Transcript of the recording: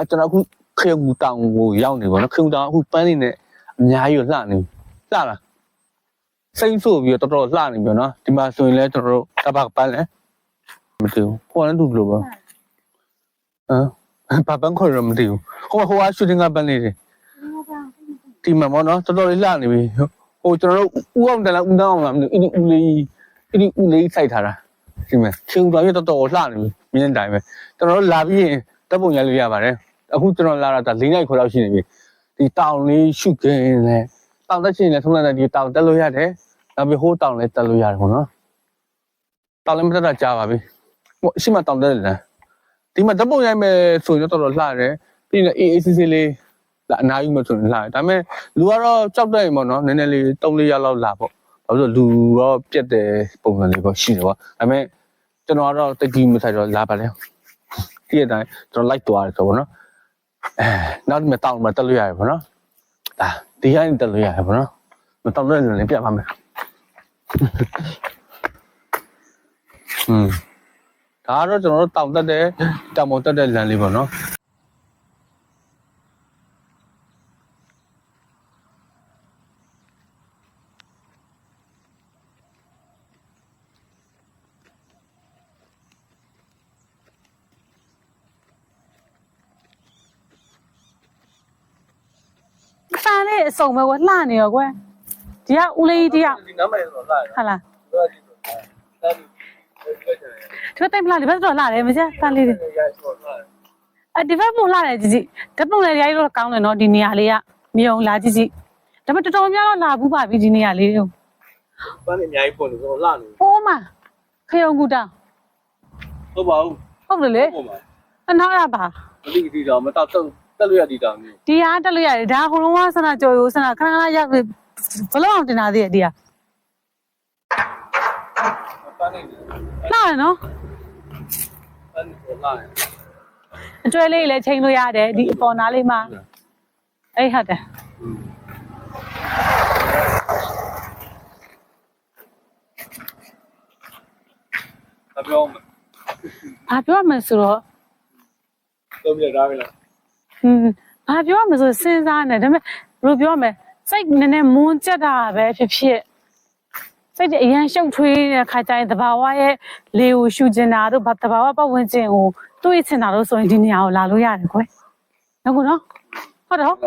ကျွန်တော်အခုခေုံတောင်ကိုရောက်နေပါတော့ခေုံတောင်အခုပန်းနေနဲ့အများကြီးလှနေလှလားစိမ့်ဆို့ပြီးတော့တော်တော်လှနေပြီနော်ဒီမှာဆိုရင်လည်းကျွန်တော်တို့တပတ်ပန်းလဲမသိဘူးဟိုလည်းတူလို့ပါဘာပန်းခေါ်ရမသိဘူးဟိုကရှူတင်ကပန်းလေးတွေဒီမှာပေါ့နော်တော်တော်လေးလှနေပြီဟိုကျွန်တော်တို့ဥအောင်တယ်လားဥတောင်းအောင်လားမသိဘူးဥလေးစိုက်ထားတာဒီမှာခေုံတောင်ရတော်တော်လှနေပြီမြင်းတိုင်းပဲကျွန်တော်တို့လာပြီးရင်တပ်ပုံရလို့ရပါတယ်အခုကျွန်တော်လာတာ4နိုင်ခွဲလောက်ရှိနေပြီဒီတောင်လေးရှုခင်းလဲတောင်တက်ချင်လဲထုံးလိုက်ဒီတောင်တက်လို့ရတယ်နောက်ပြီးဟိုးတောင်လဲတက်လို့ရတယ်ပေါ့နော်တောင်လည်းမတက်တာကြားပါပြီဟိုရှိမှတောင်တက်တယ်လားဒီမှာတပ်ပုံရိုက်မယ်ဆိုရင်တော့တော်တော်လှတယ်ပြီးရင် AACC လေးအနားယူမှဆိုရင်လှတယ်ဒါပေမဲ့လူကတော့ကြောက်တယ်ပေါ့နော်နည်းနည်းလေး3-4ရက်လောက်လာပေါ့ဘာလို့လူတော့ပြက်တယ်ပုံစံလေးပေါ့ရှိတယ်ပေါ့ဒါပေမဲ့ကျွန်တော်ကတော့တိတ်ကြီးမဆိုင်တော့လာပါလေဒီအတိုင်းကျွန်တော်လိုက်သွားတယ်ဆိုပေါ့နော်နောက်ဒီမှာတောင်မှာတက်လို့ရတယ်ပေါ့နော်ဒါဒီဟိုင်းတက်လို့ရတယ်ပေါ့နော်မတောင်တဲ့လည်းပြတ်ပါမယ်ဒါတော့ကျွန်တော်တို့တောင်တက်တဲ့တောင်ပေါ်တက်တဲ့လမ်းလေးပေါ့နော်စားလေးအစုံပဲကွာလှနေရောကွယ်ဒီကဦးလေးဒီက ဒီနားမှာတော့လှတယ် ဟာလားဒီဘက်တိုင်းမလှဒီဘက်တော့လှတယ်မစစားလေးဒီဘက်ပုံလှတယ်ကြည့်ဓာတ်ပုံလေးတွေရိုက်တော့ကောင်းတယ်နော်ဒီနေရာလေးကမြုံလာကြည့်ဒါပေမဲ့တော်တော်များတော့လာဘူးပါပြီဒီနေရာလေးကို ပန်းနေအများကြီးပုံနေတော့လှနေ ဟိုးမှာခရုံကူတောင် ဟုတ်ပါဘူး ဟုတ်တယ်လေ ဟုတ်ပါ အနာရပါ မသိဒီတော့မတောက်တက်လို့ရဒီတောင်မျိုး ဒီဟာတက်လို့ရတယ်ဒါဟိုလုံးဝဆန္ဒကြော်ရိုးဆန္ဒခဏခဏရောက်ဘလို့အောင်တင်လာသေးရဲ့ဒီဟာ ပန်းနေ လှတယ်နော် ပန်းနေတော့လှနေ အတွဲလေးလည်းချိန်လို့ရတယ်ဒီအပေါ်နားလေးမှာအဲ့ဟုတ်တယ် အပြောင်း ဘာပြောရမလဲဆိုတော့ တော့ပြထားပြီလား ဘာပြောရမလဲဆိုစဉ်းစားနေဒါပေမဲ့ဘယ်လိုပြောရမလဲစိတ်နည်းနည်းမွန်းကျက်တာပဲဖြစ်စိတ်အရန်ရှုပ်ထွေးတဲ့ခါကျရင်တဘာဝရဲ့လေကိုရှူကျင်တာတို့တဘာဝပတ်ဝန်းကျင်ကိုတွေးချင်တာတို့ဆိုရင်ဒီနေရာကိုလာလို့ရတယ်ကွယ်နော်ကောနော်ဟုတ်တယ်ဟုတ်